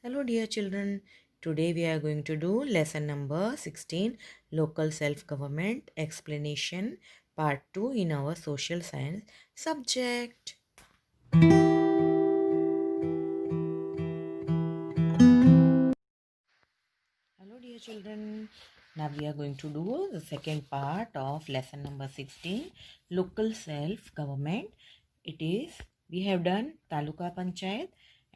Hello dear children, today we are going to do lesson number 16 Local Self-Government Explanation Part 2 in our Social Science subject. Hello dear children, now we are going to do the second part of lesson number 16 Local Self-Government. It is, we have done Taluka Panchayat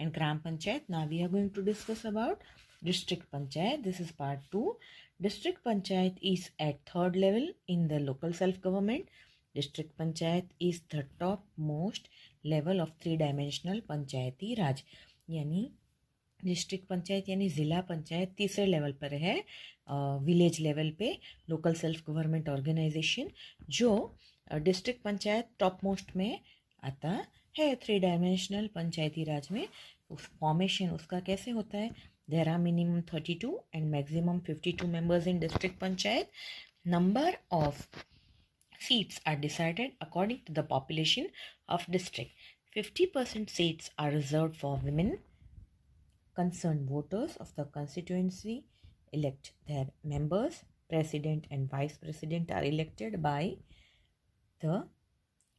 and Gram Panchayat. Now we are going to discuss about District Panchayat. This is part 2. District Panchayat is at third level in the local self-government. District Panchayat is the top most level of three-dimensional Panchayati Raj. यानी district panchayat यानी ज़िला पंचायत तीसरे level पर है, village level पे local self government organisation, जो district panchayat top most में आता है थ्री डायमेंशनल पंचायती राज में. फॉर्मेशन उसका कैसे होता है? There are minimum 32 and maximum 52 members in district panchayat. Number of seats are decided according to the population of district. 50% seats are reserved for women. Concerned voters of the constituency elect their members. President and vice president are elected by the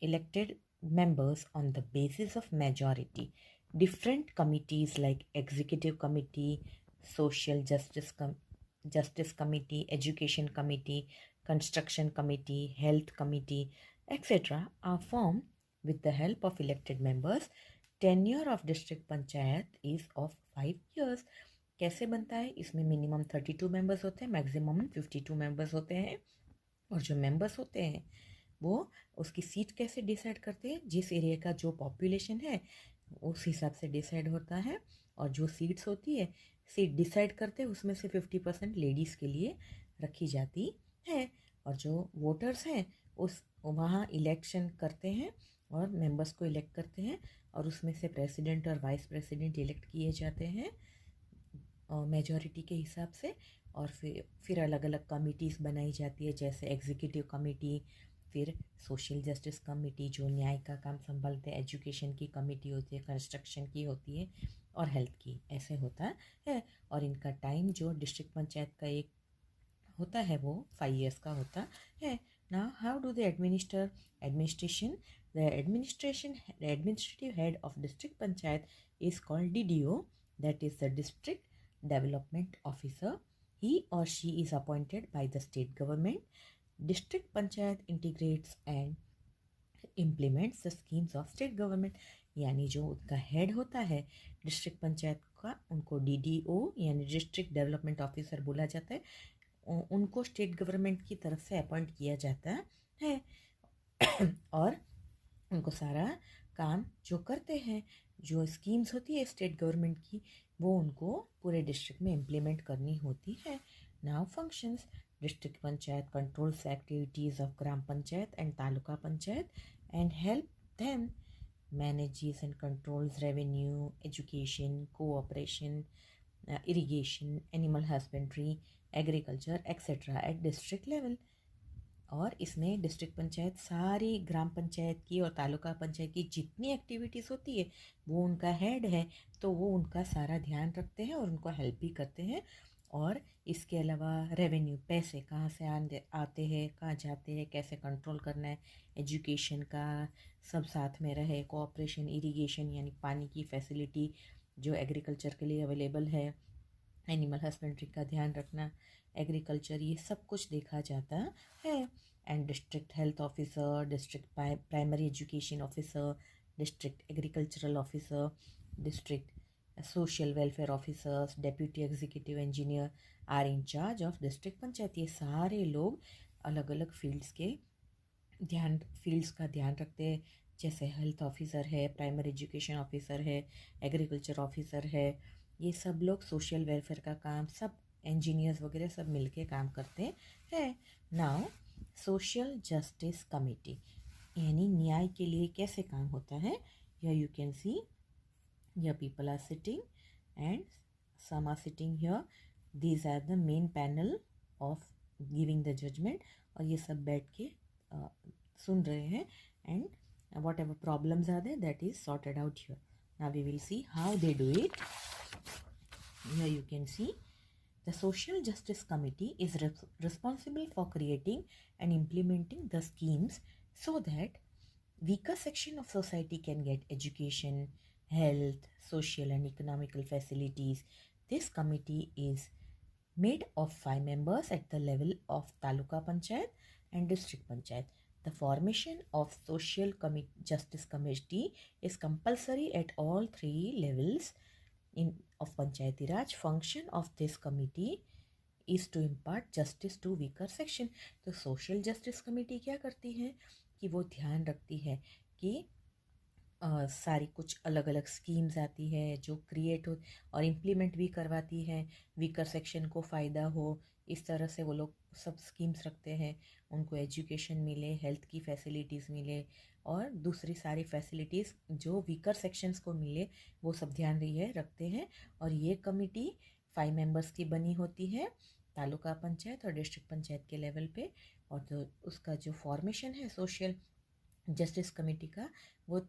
elected members on the basis of majority. Different committees like executive committee, social justice committee, education committee, construction committee, health committee, etc. are formed with the help of elected members. Tenure of district panchayat is of 5 years. कैसे बनता है? इसमें minimum 32 members होते हैं, maximum 52 members होते हैं, और जो मेंबर्स होते हैं वो उसकी सीट कैसे डिसाइड करते हैं? जिस एरिया का जो पॉपुलेशन है उस हिसाब से डिसाइड होता है, और जो सीट्स होती है, सीट डिसाइड करते हैं उसमें से 50% लेडीज़ के लिए रखी जाती है, और जो वोटर्स हैं उस वहाँ इलेक्शन करते हैं और मेंबर्स को इलेक्ट करते हैं, और उसमें से प्रेसिडेंट और वाइस प्रेसिडेंट इलेक्ट किए जाते हैं मेजॉरिटी के हिसाब से. और फिर अलग अलग कमिटीज़ बनाई जाती है, जैसे एग्जीक्यूटिव कमेटी, फिर सोशल जस्टिस कमेटी जो न्याय का काम संभालते हैं, एजुकेशन की कमेटी होती है, कंस्ट्रक्शन की होती है, और हेल्थ की. ऐसे होता है. और इनका टाइम जो डिस्ट्रिक्ट पंचायत का एक होता है वो 5 years का होता है. Now how do they administer administration? The administrative head of district panchayat is called DDO, that is the district development officer. He or she is appointed by the state government. District panchayat integrates and implements the schemes of state government. यानी जो उनका head होता है district panchayat का, उनको DDO यानी district development officer बोला जाता है. उनको स्टेट गवर्नमेंट की तरफ से अपॉइंट किया जाता है, और उनको सारा काम जो करते हैं, जो स्कीम्स होती है स्टेट गवर्नमेंट की, वो उनको पूरे डिस्ट्रिक्ट में इम्प्लीमेंट करनी होती है. Now functions. District panchayat controls activities of gram panchayat and taluka panchayat and help them manages and controls revenue, education, cooperation, irrigation, animal husbandry, agriculture etcetera at district level. और इसमें डिस्ट्रिक्ट पंचायत सारी ग्राम पंचायत की और तालुका पंचायत की जितनी एक्टिविटीज़ होती है वो उनका हेड है, तो वो उनका सारा ध्यान रखते हैं और उनको हेल्प भी करते हैं. और इसके अलावा रेवेन्यू, पैसे कहाँ से आते हैं, कहाँ जाते हैं, कैसे कंट्रोल करना है, एजुकेशन का सब साथ में रहे, कोऑपरेशन, इरिगेशन यानी पानी की फैसिलिटी जो एग्रीकल्चर के लिए अवेलेबल है, एनिमल हस्बेंड्री का ध्यान रखना, एग्रीकल्चर, ये सब कुछ देखा जाता है. And district health officer, district primary education officer, district agricultural officer, district social welfare officers, deputy executive engineer are in charge of district panchayat. ये सारे लोग अलग अलग फील्ड्स का ध्यान रखते हैं, जैसे हेल्थ ऑफिसर है, प्राइमरी एजुकेशन ऑफिसर है, एग्रीकल्चर ऑफिसर है. ये सब लोग सोशल वेलफेयर का काम, सब इंजीनियर्स वगैरह सब मिलके काम करते हैं. नाउ सोशल जस्टिस कमेटी यानी न्याय के लिए कैसे काम होता है. Here you can see, here people are sitting and some are sitting here. These are the main panel of giving the judgement, और ये सब बैठ के सुन रहे हैं, and whatever problems are there, that is sorted out here. Now we will see how they do it. Here you can see the Social Justice Committee is responsible for creating and implementing the schemes so that weaker section of society can get education, health, social and economical facilities. This committee is made of 5 members at the level of Taluka Panchayat and District Panchayat. The formation of Social Justice Committee is compulsory at all 3 levels of Panchayati Raj. Function of this committee is to impart justice to weaker section. तो social justice committee क्या करती है कि वो ध्यान रखती है कि सारी कुछ अलग अलग स्कीम्स आती है जो क्रिएट हो और इम्प्लीमेंट भी करवाती है, वीकर सेक्शन को फ़ायदा हो, इस तरह से वो लोग सब स्कीम्स रखते हैं, उनको एजुकेशन मिले, हेल्थ की फैसिलिटीज़ मिले और दूसरी सारी फैसिलिटीज़ जो वीकर सेक्शंस को मिले वो सब ध्यान रखते हैं। और ये कमेटी 5 मेंबर्स की बनी होती है तालुका पंचायत और डिस्ट्रिक्ट पंचायत के लेवल पे। और तो उसका जो फॉर्मेशन है सोशल जस्टिस कमेटी का वो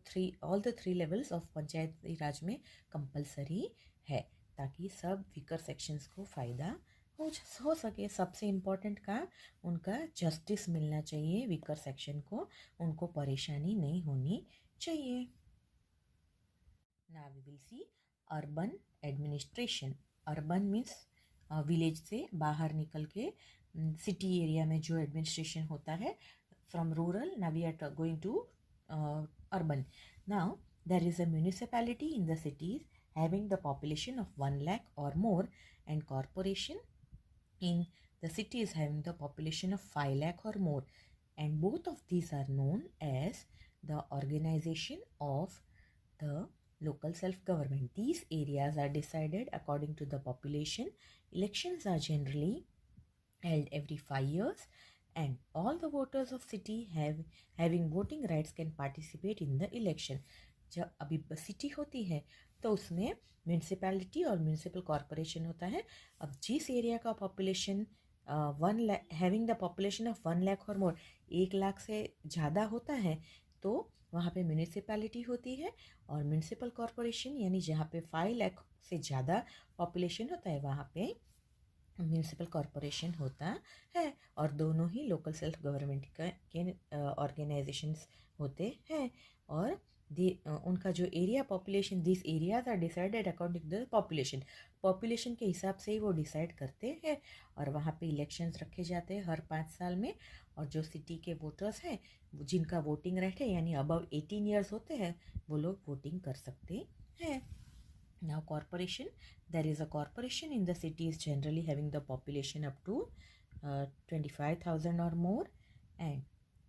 ऑल द 3 लेवल्स ऑफ पंचायती राज में कंपलसरी है ताकि सब वीकर सेक्शंस को फ़ायदा हो सके। सबसे इम्पोर्टेंट का उनका जस्टिस मिलना चाहिए, वीकर सेक्शन को उनको परेशानी नहीं होनी चाहिए। Now we will see urban administration. Urban means village से बाहर निकल के सिटी एरिया में जो एडमिनिस्ट्रेशन होता है। From rural, now we are going to urban. Now there is a municipality in the cities having the population of 1 lakh or more, and corporation in the cities having the population of 5 lakh or more, and both of these are known as the organization of the local self-government. These areas are decided according to the population. Elections are generally held every 5 years, and all the voters of city having voting rights can participate in the election. जब अभी city होती है तो उसमें municipality और municipal corporation होता है। अब जिस एरिया का population 1 lakh having the population of 1 lakh और मोर, 1 लाख से ज़्यादा होता है तो वहाँ पे म्यूनसिपैलिटी होती है। और म्यूनसिपल कॉरपोरेशन यानी जहाँ पे 5 लाख से ज़्यादा पॉपुलेशन होता है वहाँ पे म्यूनसिपल कॉरपोरेशन होता है। और दोनों ही लोकल सेल्फ गवर्नमेंट के ऑर्गेनाइजेशंस होते हैं। और उनका जो area population, this areas are decided according to the population के हिसाब से ही वो डिसाइड करते हैं। और वहाँ पे इलेक्शंस रखे जाते हैं हर 5 साल में। और जो सिटी के वोटर्स हैं जिनका वोटिंग राइट है यानी अबव 18 ईयर्स होते हैं वो लोग वोटिंग कर सकते हैं। Now corporation, there is a corporation in the cities generally having the population up to 25,000 or more, and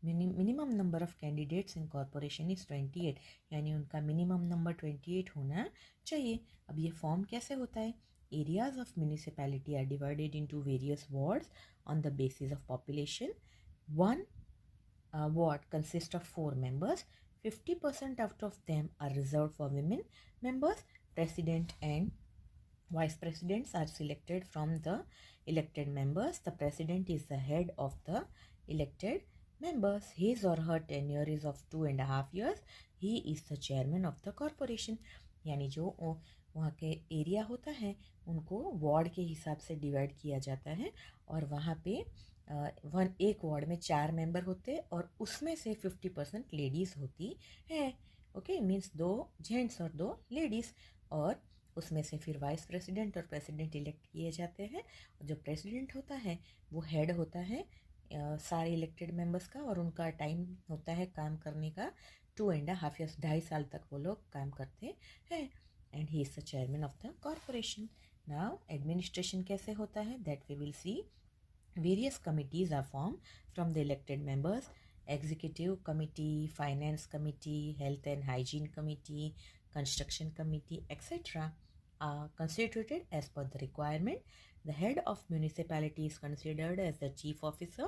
minimum number of candidates in corporation is 28, यानी उनका minimum number 28 होना चाहिए। अब ये फॉर्म कैसे होता है? Areas of municipality are divided into various wards on the basis of population. One ward consists of 4 members. 50% out of them are reserved for women members. President and vice presidents are selected from the elected members. The president is the head of the elected members. His or her tenure is of 2.5 years. He is the chairman of the corporation. यानी जो वहाँ के area होता है उनको ward के हिसाब से डिवाइड किया जाता है। और वहाँ पे एक वार्ड में 4 मेंबर होते और उसमें से 50% लेडीज़ होती है। ओके, मीन्स 2 जेंट्स और 2 लेडीज़। और उसमें से फिर वाइस प्रेसिडेंट और प्रेसिडेंट इलेक्ट किए जाते हैं। और जो प्रेसिडेंट होता है वो हेड होता है सारे इलेक्टेड मेंबर्स का, और उनका टाइम होता है काम करने का 2.5 years, 2.5 साल तक वो लोग काम करते हैं। And he is the chairman of the corporation. Now administration कैसे होता है that we will see. Various committees are form from the elected members. Executive committee, finance committee, health and hygiene committee, construction committee, etc. are constituted as per the requirement. The head of municipality is considered as the chief officer.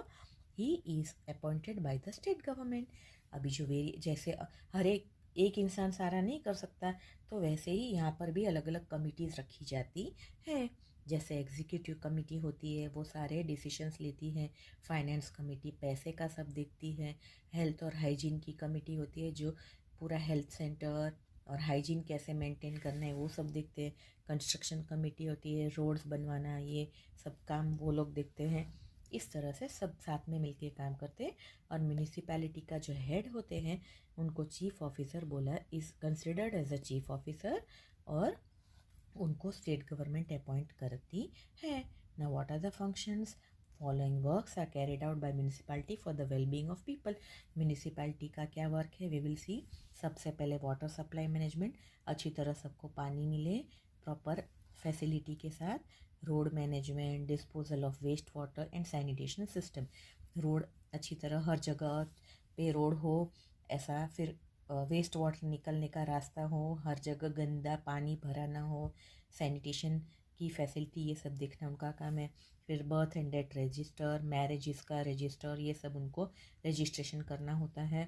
He is appointed by the state government. अभी जो जैसे हर एक इंसान सारा नहीं कर सकता तो वैसे ही यहाँ पर भी अलग अलग कमिटीज़ रखी जाती हैं। जैसे एग्जीक्यूटिव कमेटी होती है वो सारे डिसीशंस लेती है। फाइनेंस कमेटी पैसे का सब देखती है। हेल्थ और हाइजीन की कमेटी होती है जो पूरा हेल्थ सेंटर, और हाइजीन कैसे मेंटेन करना है वो सब देखते हैं। कंस्ट्रक्शन कमेटी होती है, रोड्स बनवाना, ये सब काम वो लोग देखते हैं। इस तरह से सब साथ में मिलके काम करते हैं। और म्यूनिसिपैलिटी का जो हेड होते हैं उनको चीफ ऑफिसर बोला, is considered as a chief officer, और उनको स्टेट गवर्नमेंट अपॉइंट करती है। Now what are the functions? Following works are carried out by municipality for the wellbeing of people. Municipality का क्या वर्क है वी विल सी। सबसे पहले वाटर सप्लाई मैनेजमेंट, अच्छी तरह सबको पानी मिले प्रॉपर फैसिलिटी के साथ। Road management, disposal of waste water and sanitation system. Road अच्छी तरह हर जगह पे रोड हो ऐसा, फिर वेस्ट वाटर निकलने का रास्ता हो, हर जगह गंदा पानी भरा ना हो, सैनिटेशन की फैसिलिटी, ये सब देखना उनका काम है। फिर birth and death register, marriages का रजिस्टर, ये सब उनको रजिस्ट्रेशन करना होता है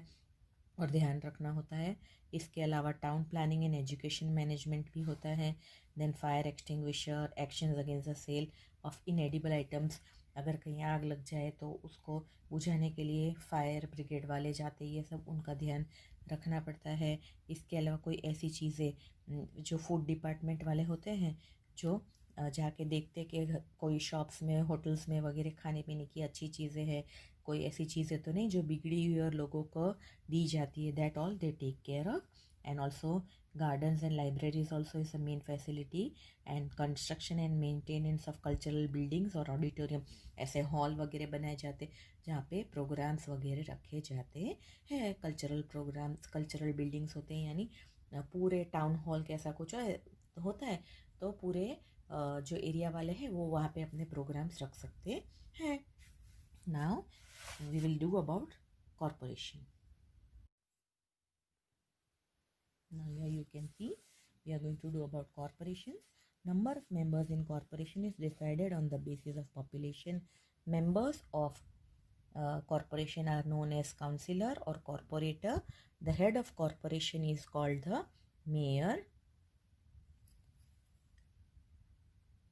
और ध्यान रखना होता है। इसके अलावा town planning and education management भी होता है। Then fire extinguisher, actions against the sale of inedible items. अगर कहीं आग लग जाए तो उसको बुझाने के लिए फायर ब्रिगेड वाले जाते, ये सब उनका ध्यान रखना पड़ता है। इसके अलावा कोई ऐसी चीज़ें जो फूड डिपार्टमेंट वाले होते हैं, जो जाके देखते कि कोई शॉप्स में, होटल्स में वगैरह खाने पीने की अच्छी चीज़ें हैं, कोई ऐसी चीज़ें तो नहीं जो बिगड़ी हुई और लोगों को दी जाती है, that all they take care of. And also gardens and libraries also is a main facility, and construction and maintenance of cultural buildings और auditorium, ऐसे हॉल वगैरह बनाए जाते जहाँ पे प्रोग्राम्स वगैरह रखे जाते हैं। कल्चरल प्रोग्राम्स, कल्चरल बिल्डिंग्स होते हैं, यानी पूरे टाउन हॉल के ऐसा कुछ होता है, तो पूरे जो एरिया वाले हैं वो वहाँ पे अपने प्रोग्राम्स रख सकते हैं। Now we will do about corporation. Now here you can see we are going to do about corporations. Number of members in corporation is decided on the basis of population. Members of corporation are known as councillor or corporator. The head of corporation is called the mayor.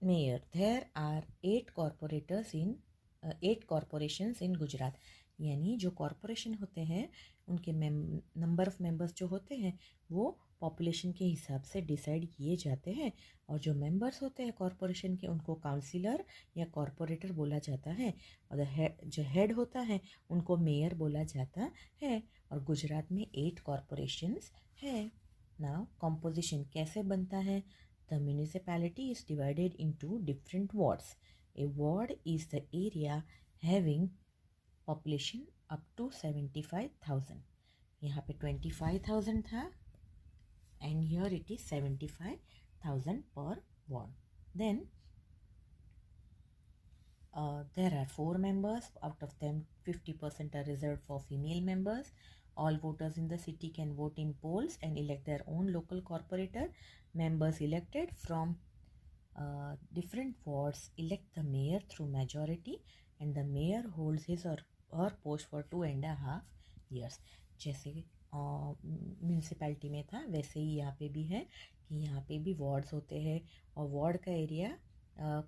There are 8 corporations in Gujarat. यानी जो corporation होते हैं उनके number of members जो होते हैं वो population के हिसाब से डिसाइड किए जाते हैं। और जो मेंबर्स होते हैं कॉरपोरेशन के उनको काउंसिलर या कॉरपोरेटर बोला जाता है। और जो हेड होता है उनको मेयर बोला जाता है। और गुजरात में 8 कॉरपोरेशंस है। नाउ कॉम्पोजिशन कैसे बनता है? The municipality is divided into different wards. A ward is the area having population up to 75,000. यहाँ पे 25,000 था and here it is 75,000 per ward. Then there are 4 members. Out of them 50% are reserved for female members. All voters in the city can vote in polls and elect their own local corporator. Members elected from different wards elect the mayor through majority, and the mayor holds his or her post for 2.5 years. जैसे municipality में था वैसे ही यहाँ पे भी है कि यहाँ पे भी वार्ड्स होते हैं और वार्ड का एरिया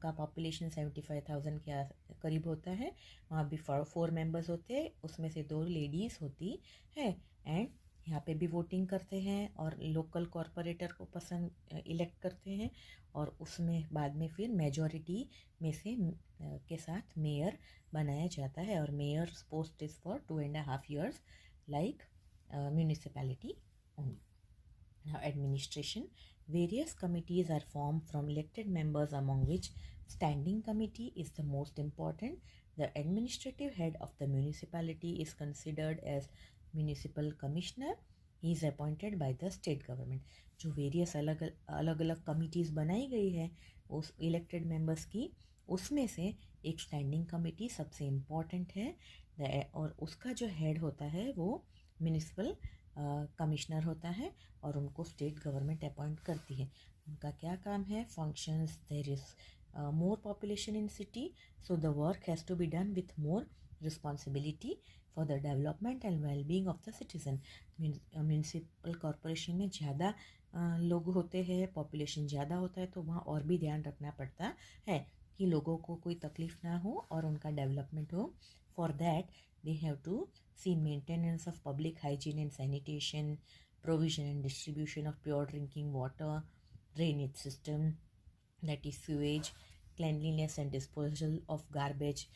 का पॉपुलेशन 75,000 के करीब होता है। वहाँ भी 4 मेंबर्स होते हैं, उसमें से 2 लेडीज़ होती है। एंड यहाँ पे भी वोटिंग करते हैं और लोकल कॉरपोरेटर को पसंद इलेक्ट करते हैं और उसमें बाद में फिर मेजॉरिटी में से के साथ मेयर बनाया जाता है। और mayor post is for 2.5 years like municipality only. Now administration. Various committees are formed from elected members, among which standing committee is the most important. The administrative head of the municipality is considered as municipal commissioner. He is appointed by the state government. जो various अलग अलग committees बनाई गई है उस elected members की, उसमें से एक स्टैंडिंग कमेटी सबसे इम्पॉर्टेंट है और उसका जो हेड होता है वो म्यूनिसिपल कमिश्नर होता है और उनको स्टेट गवर्नमेंट अपॉइंट करती है। उनका क्या काम है? Functions, there is more population in city, so the work has to be done with more responsibility for the development and well-being of the citizen. Municipal corporation में ज़्यादा लोग होते हैं, पॉपुलेशन ज़्यादा होता है, तो वहाँ और भी ध्यान रखना पड़ता है कि लोगों को कोई तकलीफ़ ना हो और उनका डेवलपमेंट हो. For that they have to see maintenance of public hygiene and sanitation, provision and distribution of pure drinking water, drainage system, that is sewage, cleanliness and disposal of garbage.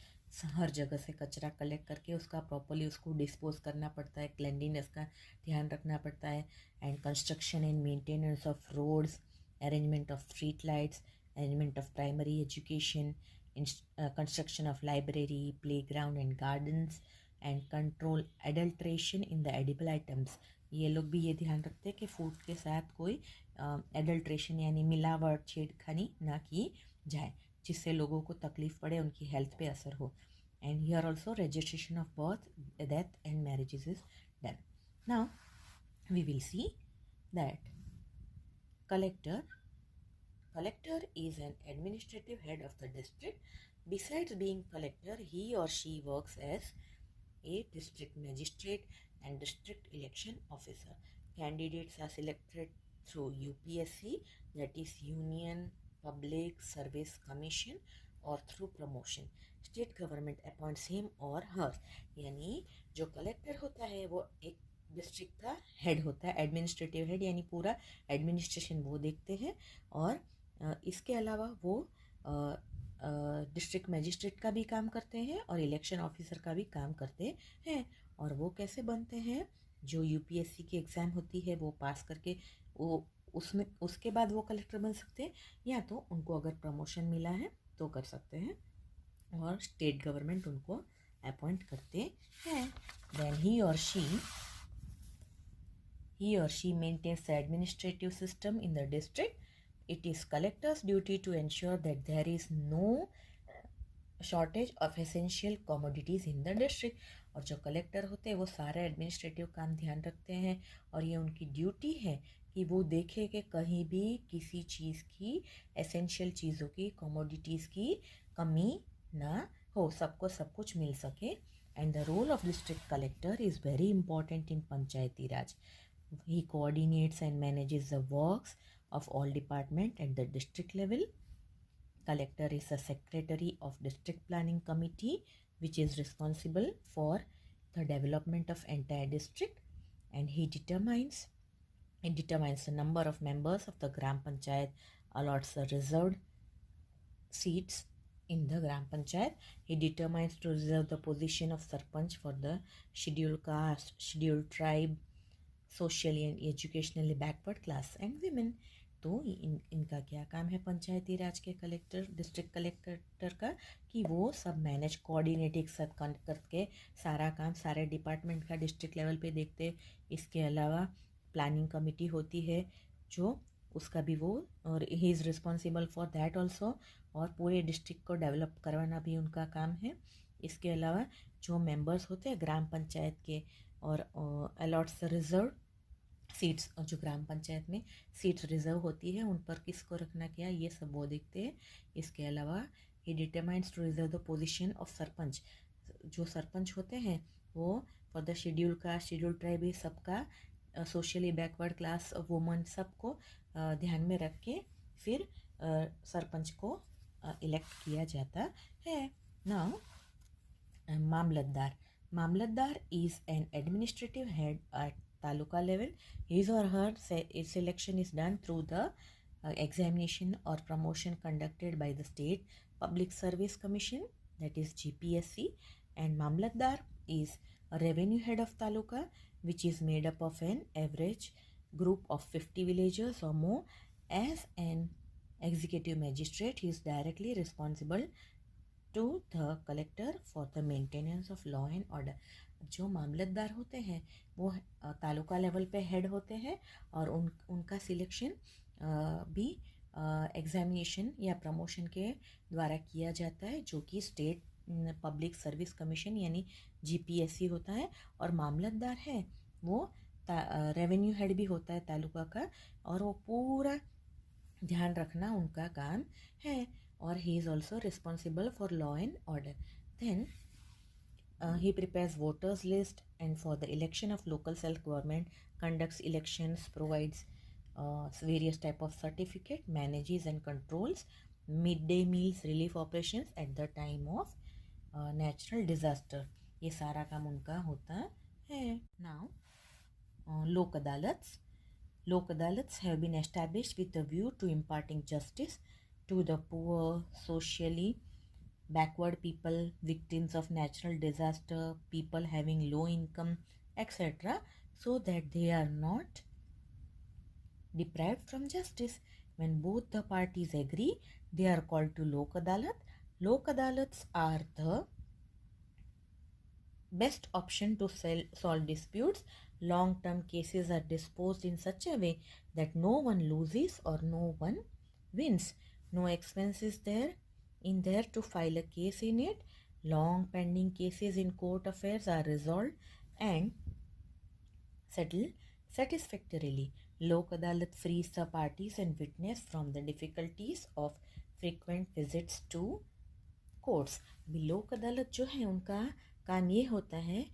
हर जगह से कचरा कलेक्ट करके उसका properly उसको dispose करना पड़ता है, cleanliness का ध्यान रखना पड़ता है. And construction and maintenance of roads, arrangement of street lights, arrangement of primary education, construction of library, playground and gardens, and control adulteration in the edible items. ये लोग भी ये ध्यान रखते हैं कि फूड के साथ कोई एडल्ट्रेशन यानी मिलावट छेड़खानी ना की जाए जिससे लोगों को तकलीफ पड़े, उनकी हेल्थ पे असर हो. And here also registration of birth, death and marriages is done. Now we will see that collector is an administrative head of the district. Besides being collector, he or she works as a district magistrate and district election officer. Candidates are selected through UPSC, that is Union Public Service Commission, or through promotion. State government appoints him or her. यानी जो collector होता है वो एक district का head होता है, administrative head, यानी पूरा एडमिनिस्ट्रेशन वो देखते हैं. और इसके अलावा वो डिस्ट्रिक्ट मजिस्ट्रेट का भी काम करते हैं और इलेक्शन ऑफिसर का भी काम करते हैं. और वो कैसे बनते हैं? जो यूपीएससी की एग्ज़ाम होती है वो पास करके वो उसमें उसके बाद वो कलेक्टर बन सकते हैं, या तो उनको अगर प्रमोशन मिला है तो कर सकते हैं, और स्टेट गवर्नमेंट उनको अपॉइंट करते हैं. देन ही और she maintains the administrative system in the district. It is collector's duty to ensure that there is no shortage of essential commodities in the district. और जो कलेक्टर होते हैं वो सारे एडमिनिस्ट्रेटिव काम ध्यान रखते हैं, और ये उनकी ड्यूटी है कि वो देखे कि कहीं भी किसी चीज़ की, एसेंशियल चीज़ों की, कमोडिटीज़ की कमी ना हो, सबको सब कुछ मिल सके. And the role of district collector is very important in Panchayati Raj. He coordinates and manages the works of all department at the district level. Collector is the secretary of district planning committee, which is responsible for the development of entire district, and he determines the number of members of the gram panchayat, allots the reserved seats in the gram panchayat. He determines to reserve the position of sarpanch for the scheduled caste, scheduled tribe, socially and educationally backward class and women. तो इनका क्या काम है पंचायती राज के collector, district collector का, कि वो सब मैनेज, कोऑर्डिनेटिंग सब करके सारा काम सारे डिपार्टमेंट का डिस्ट्रिक्ट लेवल पे देखते. इसके अलावा प्लानिंग कमेटी होती है जो उसका भी वो, और he is responsible for that also, और पूरे डिस्ट्रिक्ट को डेवलप करवाना भी उनका काम है. इसके अलावा जो मेंबर्स होते हैं ग्राम पंचायत के, और अलॉट्स रिजर्व सीट्स, और जो ग्राम पंचायत में सीट्स रिजर्व होती है उन पर किसको रखना क्या, ये सब वो देखते हैं. इसके अलावा he determines to reserve the position of sarpanch. जो सरपंच होते हैं वो for the schedule caste, schedule tribe, ये सबका सोशली बैकवर्ड क्लास, वुमन, सबको ध्यान में रख के फिर सरपंच को इलेक्ट किया जाता है. Now mamlatdar is an administrative head at taluka level. His or her selection is done through the examination or promotion conducted by the State Public Service Commission, that is GPSC. And Mamlatdar is a revenue head of taluka, which is made up of an average group of 50 villagers or more. As an executive magistrate, he is directly responsible to the collector for the maintenance of law and order. जो मामलतदार होते हैं वो taluka level पे head होते हैं, और उनका selection भी एग्जामिनेशन या प्रमोशन के द्वारा किया जाता है, जो कि स्टेट पब्लिक सर्विस कमीशन यानी जीपीएससी होता है. और मामलतदार है वो रेवेन्यू हेड भी होता है तालुका का, और वो पूरा ध्यान रखना उनका काम है. Or he is also responsible for law and order. Then he prepares voters list, and for the election of local self-government, conducts elections, provides various type of certificate, manages and controls midday meals, relief operations at the time of natural disaster. ये सारा काम उनका होता है. Now Lok Adalats. Lok Adalats have been established with a view to imparting justice to the poor, socially backward people, victims of natural disaster, people having low income, etc., so that they are not deprived from justice. When both the parties agree, they are called to Lok Adalat. Lok Adalats are the best option to solve disputes. Long term cases are disposed in such a way that no one loses or no one wins. No expense is there to file a case in it. Long pending cases in court affairs are resolved and settled satisfactorily. Lok Adalat frees the parties and witness from the difficulties of frequent visits to courts. अभी लोक अदालत जो है उनका काम ये होता है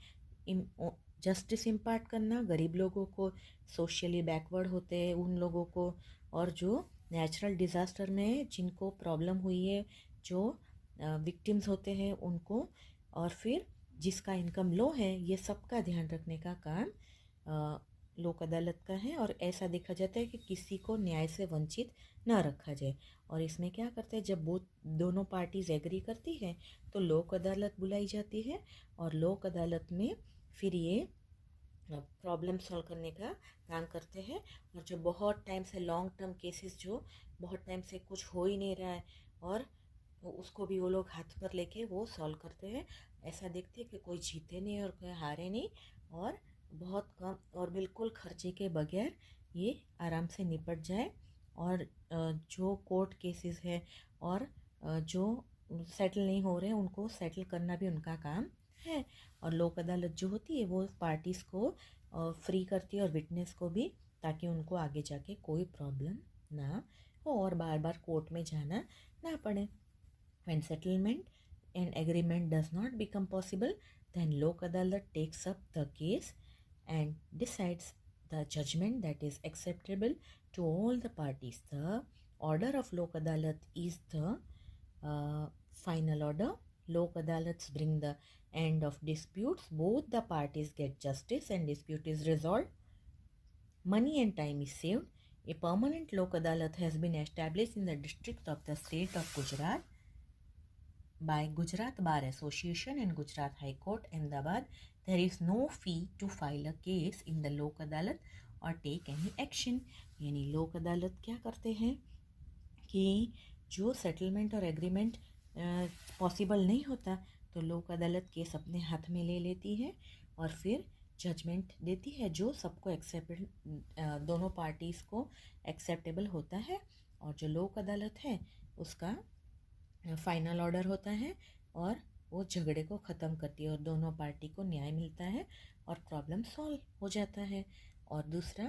जस्टिस इम्पार्ट करना गरीब लोगों को, सोशली बैकवर्ड होते हैं उन लोगों को, और जो नेचुरल डिज़ास्टर में जिनको प्रॉब्लम हुई है, जो विक्टिम्स होते हैं उनको, और फिर जिसका इनकम लो है, ये सबका ध्यान रखने का काम लोक अदालत का है. और ऐसा देखा जाता है कि किसी को न्याय से वंचित ना रखा जाए. और इसमें क्या करते हैं, जब दोनों पार्टीज एग्री करती है तो लोक अदालत बुलाई जाती है, और लोक अदालत में फिर ये प्रॉब्लम सॉल्व करने का काम करते हैं. और जो बहुत टाइम से लॉन्ग टर्म केसेस, जो बहुत टाइम से कुछ हो ही नहीं रहा है, और उसको भी वो लोग हाथ पर लेके वो सॉल्व करते हैं. ऐसा देखते हैं कि कोई जीते नहीं और कोई हारे नहीं, और बहुत कम और बिल्कुल खर्चे के बगैर ये आराम से निपट जाए. और जो कोर्ट केसेस है और जो सेटल नहीं हो रहे हैं उनको सेटल करना भी उनका काम है. और लोक अदालत जो होती है वो पार्टीज़ को फ्री करती है और विटनेस को भी, ताकि उनको आगे जाके कोई प्रॉब्लम ना हो और बार बार कोर्ट में जाना ना पड़े. When settlement and agreement does not become possible, then Lok Adalat takes up the case and decides the judgment that is acceptable to all the parties. The order of Lok Adalat is the final order. Lok Adalats bring the end of disputes. Both the parties get justice and dispute is resolved. Money and time is saved. A permanent Lok Adalat has been established in the district of the state of Gujarat by Gujarat Bar Association and Gujarat High Court, Ahmedabad. There is no fee to file a case in the Lok Adalat or take any action. यानी लोक अदालत क्या करते हैं कि जो settlement और agreement possible नहीं होता तो लोक अदालत केस अपने हाथ में ले लेती है और फिर जजमेंट देती है जो सबको दोनों पार्टीज़ को एक्सेप्टेबल होता है. और जो लोक अदालत है उसका फाइनल ऑर्डर होता है और वो झगड़े को ख़त्म करती है और दोनों पार्टी को न्याय मिलता है और प्रॉब्लम सॉल्व हो जाता है. और दूसरा,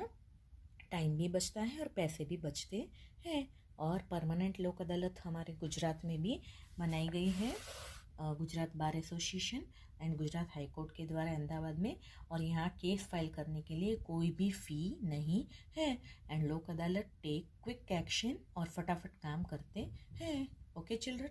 टाइम भी बचता है और पैसे भी बचते हैं. और परमानेंट लोक अदालत हमारे गुजरात में भी बनाई गई है, Gujarat bar association and Gujarat high court के द्वारा अहमदाबाद में. और यहाँ केस फाइल करने के लिए कोई भी फ़ी नहीं है. एंड लोक अदालत टेक क्विक एक्शन और फटाफट काम करते हैं. Okay children.